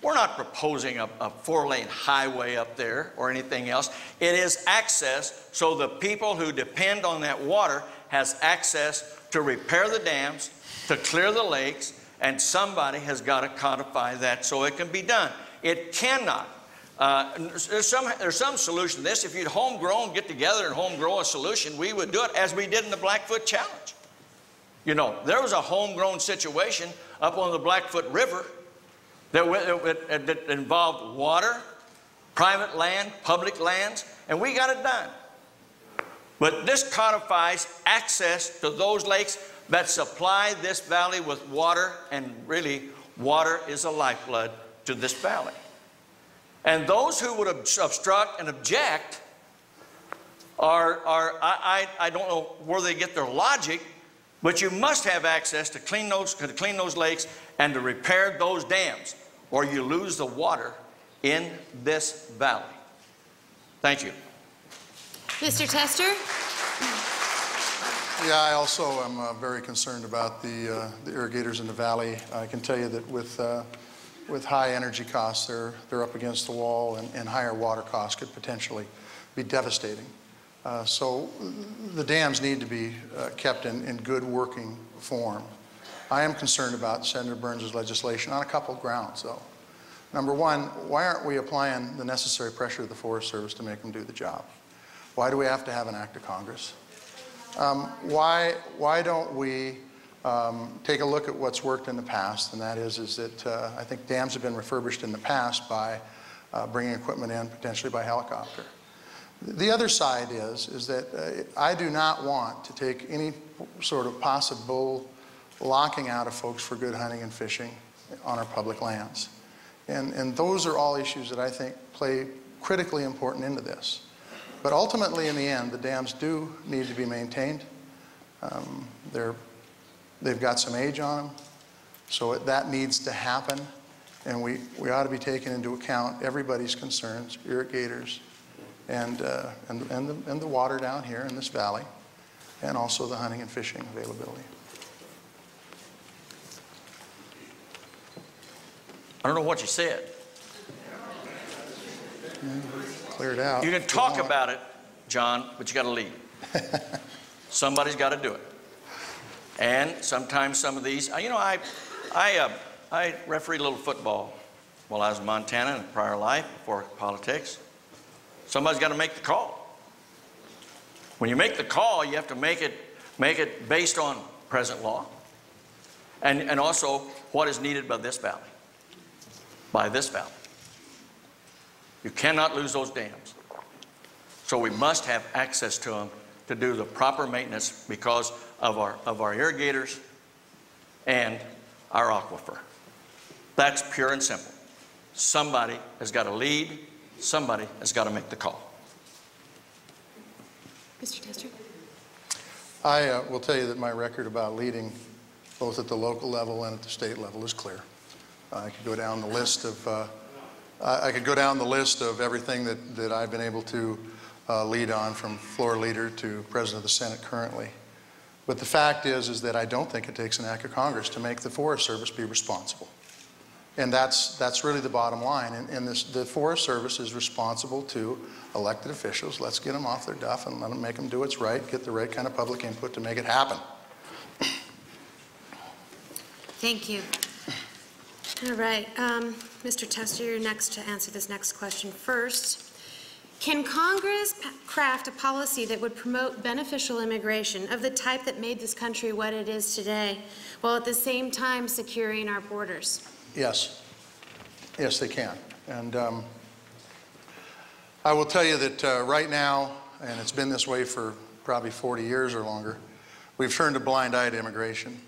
We're not proposing a 4-lane highway up there or anything else. It is access so the people who depend on that water has access to repair the dams, to clear the lakes, and somebody has got to codify that so it can be done. It cannot. There's some solution to this. If you'd homegrown, get together and homegrow a solution, we would do it as we did in the Blackfoot Challenge. You know, there was a homegrown situation up on the Blackfoot River that involved water, private land, public lands, and we got it done. But this codifies access to those lakes that supply this valley with water, and really, water is a lifeblood to this valley. And those who would obstruct and object I don't know where they get their logic, but you must have access to clean those lakes and to repair those dams, or you lose the water in this valley. Thank you. Mr. Tester? Yeah, I also am very concerned about the irrigators in the valley. I can tell you that with high energy costs, they're up against the wall, and higher water costs could potentially be devastating. So the dams need to be kept in good working form. I am concerned about Senator Burns' legislation on a couple of grounds, though. Number one, why aren't we applying the necessary pressure of the Forest Service to make them do the job? Why do we have to have an act of Congress? Why don't we take a look at what's worked in the past, and that is that I think dams have been refurbished in the past by bringing equipment in, potentially by helicopter. The other side is that I do not want to take any sort of possible locking out of folks for good hunting and fishing on our public lands. And those are all issues that I think play critically important into this. But ultimately, in the end, the dams do need to be maintained. They've got some age on them, so that needs to happen. And we ought to be taking into account everybody's concerns, irrigators, and the water down here in this valley, and also the hunting and fishing availability. I don't know what you said. Clear it out. You can talk about it, John, but you got to lead. Somebody's got to do it. And sometimes some of these, you know, I refereed a little football while I was in Montana in a prior life before politics. Somebody's got to make the call. When you make the call, you have to make it based on present law and also what is needed by this valley. You cannot lose those dams. So we must have access to them to do the proper maintenance because of our irrigators and our aquifer. That's pure and simple. Somebody has got to lead. Somebody has got to make the call. Mr. Tester? I will tell you that my record about leading, both at the local level and at the state level, is clear. I could go down the list of everything that I've been able to lead on, from floor leader to President of the Senate currently. But the fact is that I don't think it takes an act of Congress to make the Forest Service be responsible. And that's really the bottom line. And the Forest Service is responsible to elected officials. Let's get them off their duff and let them make them do what's right, get the right kind of public input to make it happen. Thank you. All right, Mr. Tester, you're next to answer this next question. First, can Congress craft a policy that would promote beneficial immigration of the type that made this country what it is today, while at the same time securing our borders? Yes. Yes, they can. And I will tell you that right now, and it's been this way for probably 40 years or longer, we've turned a blind eye to immigration.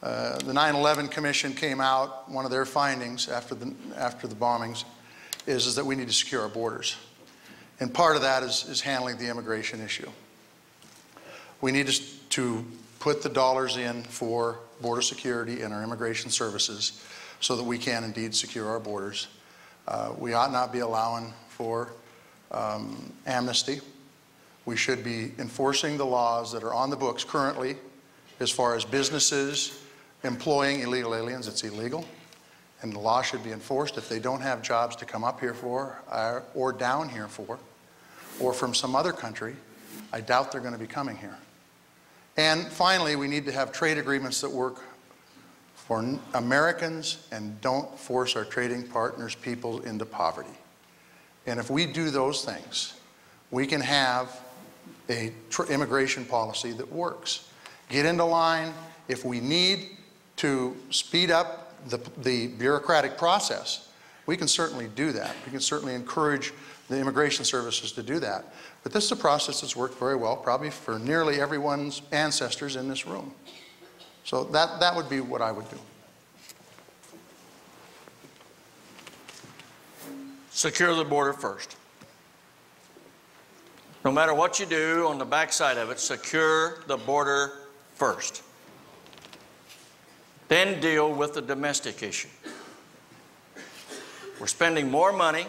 The 9/11 Commission came out, one of their findings after the bombings is that we need to secure our borders. And part of that is handling the immigration issue. We need to put the dollars in for border security and our immigration services so that we can indeed secure our borders. We ought not be allowing for amnesty. We should be enforcing the laws that are on the books currently as far as businesses employing illegal aliens. It's illegal. and the law should be enforced. If they don't have jobs to come up here for, or down here for, or from some other country, I doubt they're going to be coming here. And finally, we need to have trade agreements that work for Americans and don't force our trading partners' people into poverty. And if we do those things, we can have a immigration policy that works. Get into line. If we need to speed up the bureaucratic process, we can certainly do that. We can certainly encourage the immigration services to do that. But this is a process that's worked very well, probably for nearly everyone's ancestors in this room. So that would be what I would do. Secure the border first. No matter what you do on the backside of it, secure the border first. Then deal with the domestic issue. We're spending more money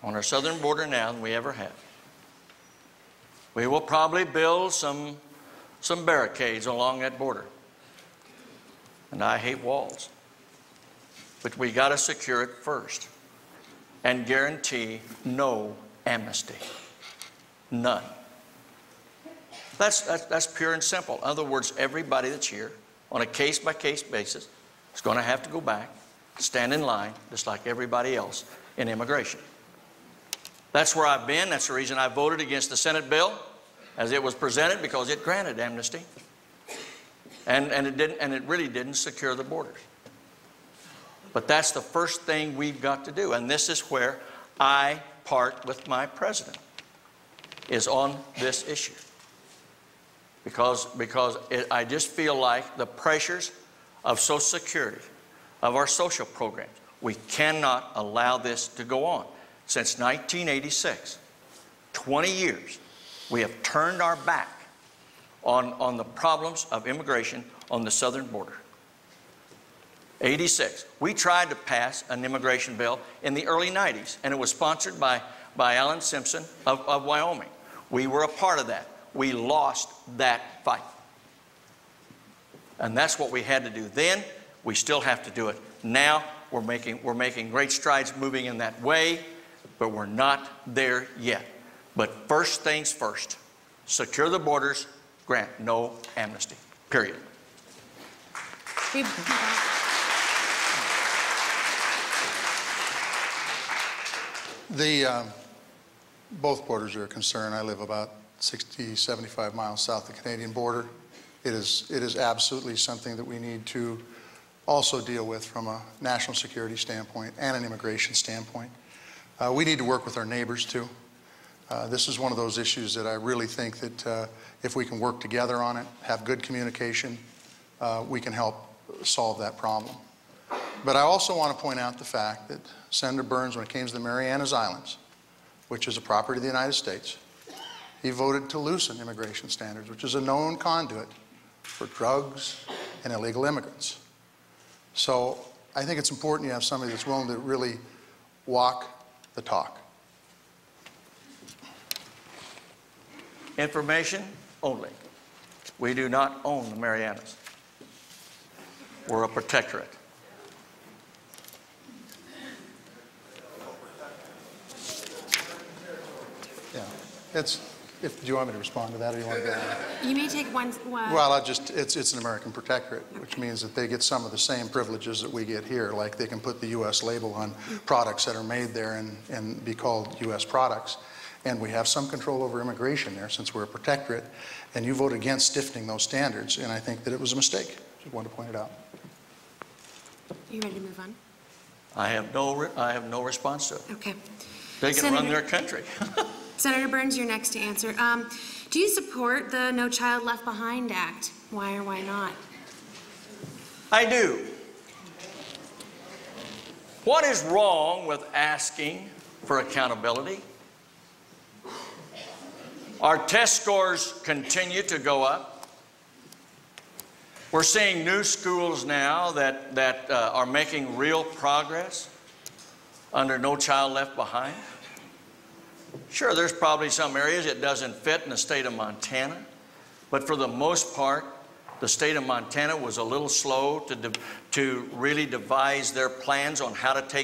on our southern border now than we ever have. We will probably build some barricades along that border. And I hate walls. But we got to secure it first and guarantee no amnesty. None. That's pure and simple. In other words, everybody that's here on a case-by-case basis is going to have to go back, stand in line, just like everybody else in immigration. That's where I've been. That's the reason I voted against the Senate bill as it was presented, because it granted amnesty. And it really didn't secure the borders. But that's the first thing we've got to do. And this is where I part with my president, is on this issue. Because I just feel like the pressures of Social Security, of our social programs, we cannot allow this to go on. Since 1986, 20 years, we have turned our back on the problems of immigration on the southern border. 86, we tried to pass an immigration bill in the early 90s, and it was sponsored by Alan Simpson of Wyoming. We were a part of that. We lost that fight. And that's what we had to do then. We still have to do it now. We're making great strides moving in that way, but we're not there yet. But first things first, secure the borders, grant no amnesty, period. Both borders are a concern. I live about 60, 75 miles south of the Canadian border. It is absolutely something that we need to also deal with from a national security standpoint and an immigration standpoint. We need to work with our neighbors too. This is one of those issues that I really think that if we can work together on it, have good communication, we can help solve that problem. But I also want to point out the fact that Senator Burns, when it came to the Marianas Islands, which is a property of the United States, he voted to loosen immigration standards, which is a known conduit for drugs and illegal immigrants. So I think it's important you have somebody that's willing to really walk the talk. Information only. We do not own the Marianas. We're a protectorate. Yeah, do you want me to respond to that, or do you want to go on? You may take one. Well, it's an American protectorate, which means that they get some of the same privileges that we get here, like they can put the U.S. label on products that are made there and be called U.S. products. And we have some control over immigration there since we're a protectorate, and you voted against stiffening those standards, and I think that it was a mistake. Just wanted to point it out. Are you ready to move on? I have no response to it. Okay. They can run their country. Senator Burns, you're next to answer. Do you support the No Child Left Behind Act? Why or why not? I do. What is wrong with asking for accountability? Our test scores continue to go up. We're seeing new schools now that are making real progress under No Child Left Behind. Sure, there's probably some areas it doesn't fit in the state of Montana, but for the most part, the state of Montana was a little slow to really devise their plans on how to take